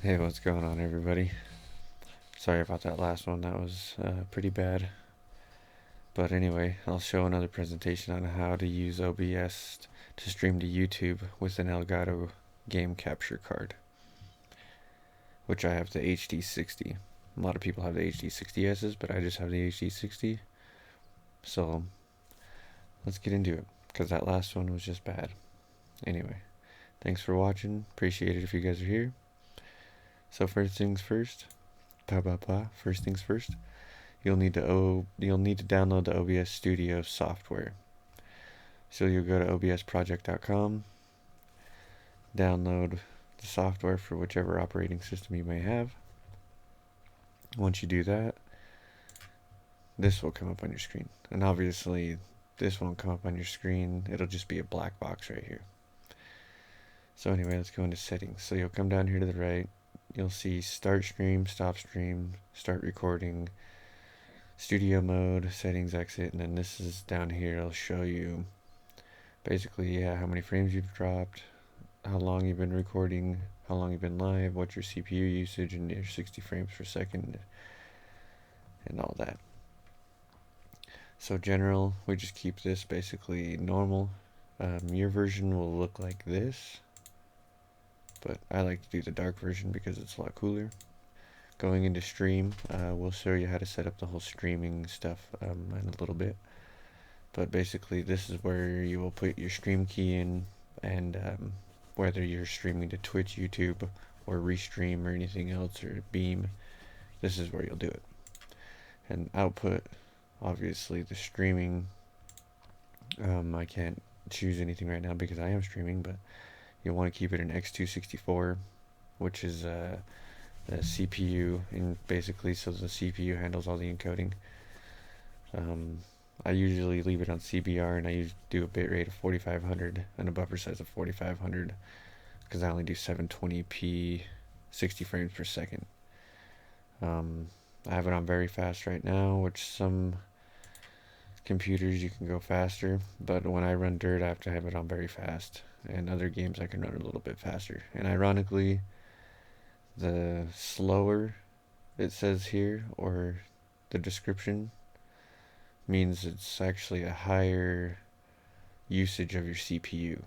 Hey, what's going on, everybody? Sorry about that last one, that was pretty bad. But anyway, I'll show another presentation on how to use OBS to stream to YouTube with an Elgato game capture card, which I have the HD60. A lot of people have the HD60Ss, but I just have the HD60. So let's get into it, because that last one was just bad. Anyway, thanks for watching. Appreciate it if you guys are here. So first things first, first things first. You'll need to download the OBS Studio software. So you'll go to obsproject.com, download the software for whichever operating system you may have. Once you do that, this will come up on your screen. And obviously, this won't come up on your screen. It'll just be a black box right here. So anyway, let's go into settings. So you'll come down here to the right. You'll see start stream, stop stream, start recording, studio mode, settings, exit, and then this is down here. It'll show you basically how many frames you've dropped, how long you've been recording, how long you've been live, what's your CPU usage, and your 60 frames per second, and all that. So general, we just keep this basically normal. Your version will look like this, but I like to do the dark version because it's a lot cooler. Going into stream, we'll show you how to set up the whole streaming stuff in a little bit. But basically, this is where you will put your stream key in, and whether you're streaming to Twitch, YouTube, or Restream or anything else, or Beam, this is where you'll do it. And output, obviously the streaming, I can't choose anything right now because I am streaming, but you'll want to keep it in X264, which is the CPU, and basically so the CPU handles all the encoding. I usually leave it on CBR, and I do a bitrate of 4500 and a buffer size of 4500 because I only do 720p 60 frames per second. I have it on very fast right now, which some computers you can go faster, but when I run Dirt, I have to have it on very fast, and other games I can run a little bit faster. And ironically, the slower it says here, or the description, means it's actually a higher usage of your CPU.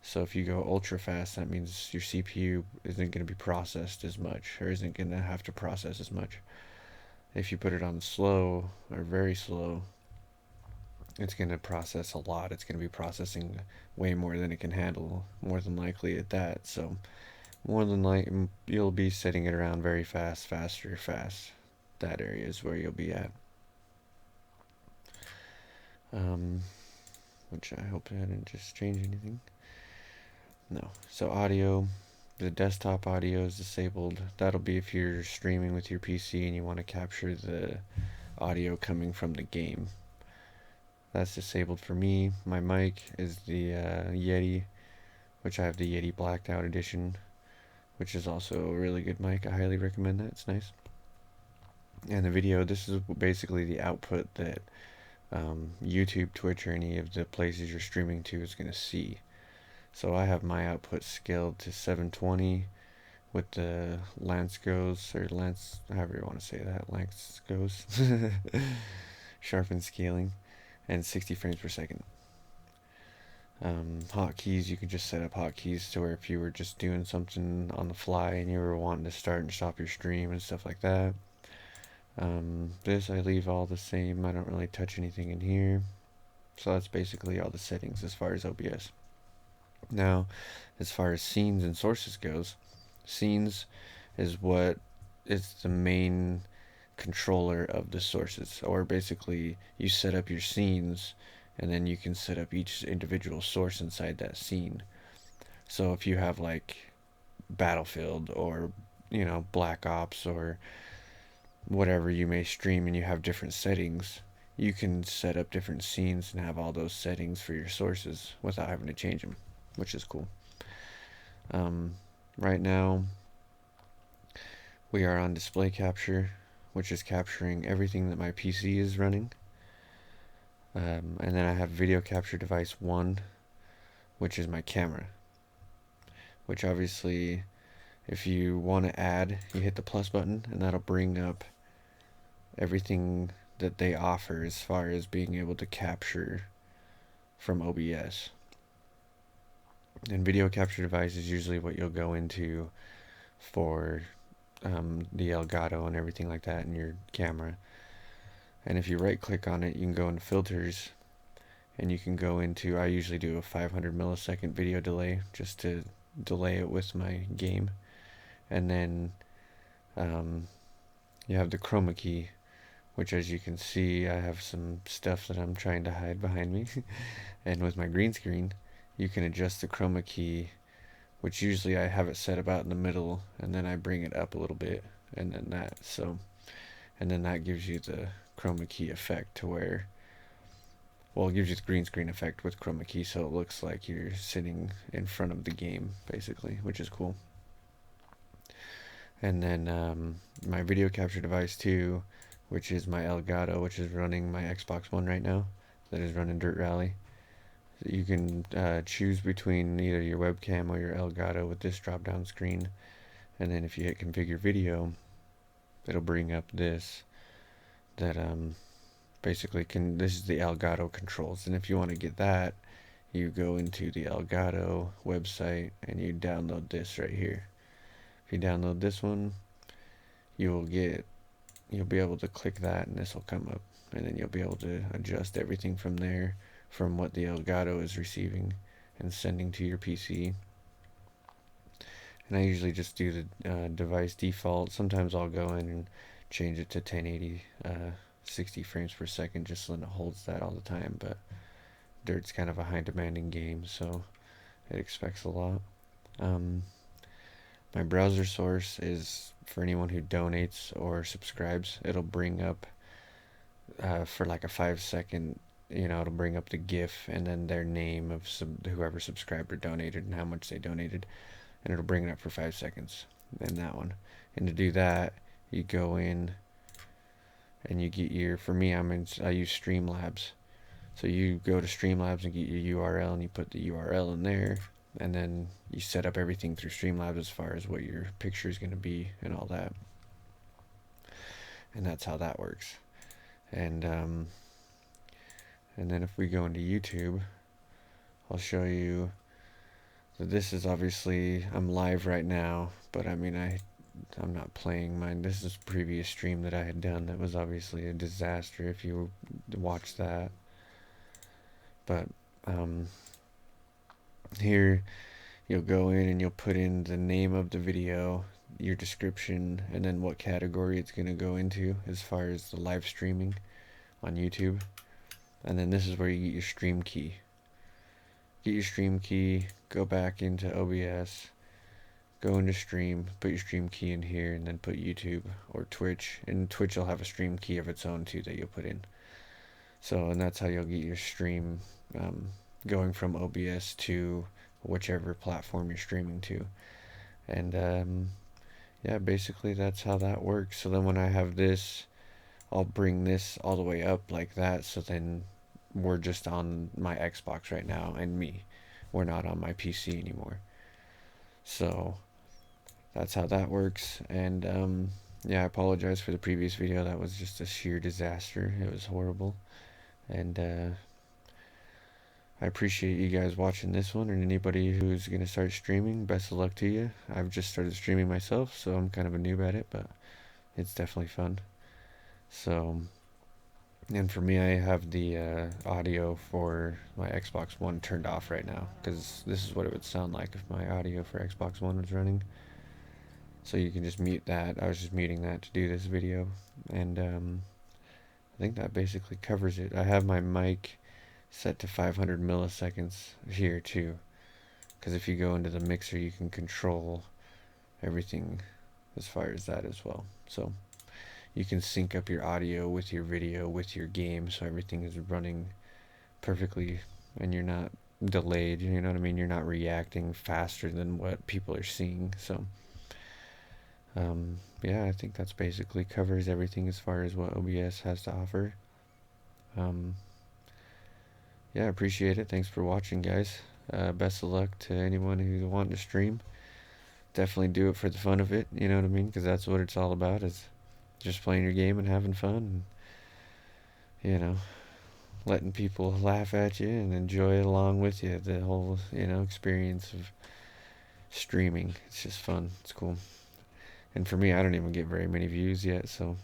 So if you go ultra fast, that means your CPU isn't going to be processed as much, or isn't going to have to process as much. If you put it on slow or very slow, it's going to process a lot. It's going to be processing way more than it can handle, more than likely at that. So more than likely you'll be setting it around very fast, faster, fast. That area is where you'll be at. Which I hope I didn't just change anything. No. So audio, the desktop audio is disabled. That'll be if you're streaming with your PC and you want to capture the audio coming from the game. That's disabled for me. My mic is the Yeti, which I have the Yeti blacked out edition, which is also a really good mic. I highly recommend that. It's nice. And the video, this is basically the output that YouTube, Twitch, or any of the places you're streaming to is going to see. So I have my output scaled to 720 with the Lansco's, or Lance, however you want to say that, Lansco's sharpened scaling, and 60 frames per second. Hotkeys, you can just set up hotkeys to where if you were just doing something on the fly and you were wanting to start and stop your stream and stuff like that. This I leave all the same. I don't really touch anything in here. So that's basically all the settings as far as OBS. Now, as far as scenes and sources goes, scenes is what is the main controller of the sources, or basically you set up your scenes and then you can set up each individual source inside that scene. So if you have like Battlefield, or Black Ops, or whatever you may stream, and you have different settings, you can set up different scenes and have all those settings for your sources without having to change them, which is cool. Right now we are on display capture, which is capturing everything that my PC is running. And then I have video capture device 1, which is my camera, which obviously If you want to add, you hit the plus button, and that'll bring up everything that they offer as far as being able to capture from OBS. And video capture device is usually what you'll go into for the Elgato and everything like that in your camera. And if you right click on it, you can go into filters, and you can go into, I usually do a 500 millisecond video delay just to delay it with my game. And then you have the chroma key, which, as you can see, I have some stuff that I'm trying to hide behind me. And with my green screen, you can adjust the chroma key, which usually I have it set about in the middle, and then I bring it up a little bit, and then that gives you the chroma key effect to where, well, it gives you the green screen effect with chroma key, so it looks like you're sitting in front of the game, basically, which is cool. And then my video capture device too, which is my Elgato, which is running my Xbox One right now, that is running Dirt Rally. You can choose between either your webcam or your Elgato with this drop down screen, and then if you hit configure video, it'll bring up this that basically this is the Elgato controls. And if you want to get that, you go into the Elgato website and you download this right here. If you download this one, you'll be able to click that, and this will come up, and then you'll be able to adjust everything from there, from what the Elgato is receiving and sending to your PC. And I usually just do the device default. Sometimes I'll go in and change it to 1080 60 frames per second, just so that it holds that all the time. But Dirt's kind of a high demanding game, so it expects a lot. My browser source is for anyone who donates or subscribes. It'll bring up for like a 5-second, it'll bring up the GIF and then their name of whoever subscribed or donated and how much they donated, and it'll bring it up for 5 seconds. And that one. And to do that, you go in and you get for me, I use Streamlabs. So you go to Streamlabs and get your URL, and you put the URL in there, and then you set up everything through Streamlabs as far as what your picture is going to be and all that. And that's how that works. And then if we go into YouTube, I'll show you that this is obviously, I'm live right now, but I'm not playing mine. This is a previous stream that I had done that was obviously a disaster if you watched that. But here you'll go in and you'll put in the name of the video, your description, and then what category it's going to go into as far as the live streaming on YouTube. And then this is where you get your stream key. Get your stream key, go back into OBS, go into stream, put your stream key in here, and then put YouTube or Twitch. And Twitch will have a stream key of its own too that you'll put in. So, and that's how you'll get your stream going from OBS to whichever platform you're streaming to. And yeah, basically that's how that works. So then when I have this, I'll bring this all the way up like that, so then we're just on my Xbox right now, and me. We're not on my PC anymore. So that's how that works. And yeah, I apologize for the previous video. That was just a sheer disaster. It was horrible. And I appreciate you guys watching this one, and anybody who's going to start streaming, best of luck to you. I've just started streaming myself, so I'm kind of a noob at it, but it's definitely fun. So, and for me, I have the audio for my Xbox One turned off right now, because this is what it would sound like if my audio for Xbox One was running. So you can just mute that. I was just muting that to do this video. And I think that basically covers it. I have my mic set to 500 milliseconds here too, because if you go into the mixer, you can control everything as far as that as well. So you can sync up your audio with your video with your game, so everything is running perfectly and you're not delayed, you know what I mean? You're not reacting faster than what people are seeing. So yeah, I think that's basically covers everything as far as what OBS has to offer. Yeah, I appreciate it. Thanks for watching, guys. Best of luck to anyone who's wanting to stream. definitely do it for the fun of it, you know what I mean? Because that's what it's all about, is just playing your game and having fun, and, you know, letting people laugh at you and enjoy it along with you. The whole, experience of streaming. It's just fun. It's cool. And for me, I don't even get very many views yet, so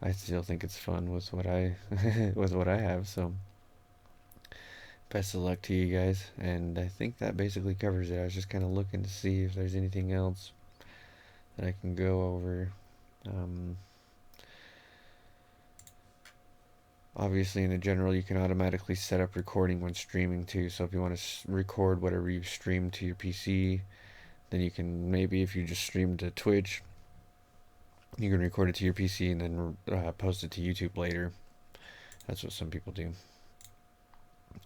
I still think it's fun with what I with what I have. So best of luck to you guys. And I think that basically covers it. I was just kind of looking to see if there's anything else that I can go over. Um, Obviously, in the general, you can automatically set up recording when streaming too. So if you want to record whatever you stream to your PC, then you can, maybe if you just stream to Twitch, you can record it to your PC and then post it to YouTube later. That's what some people do.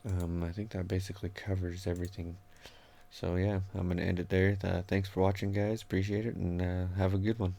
I think that basically covers everything. So yeah, I'm going to end it there. Thanks for watching, guys. Appreciate it, and have a good one.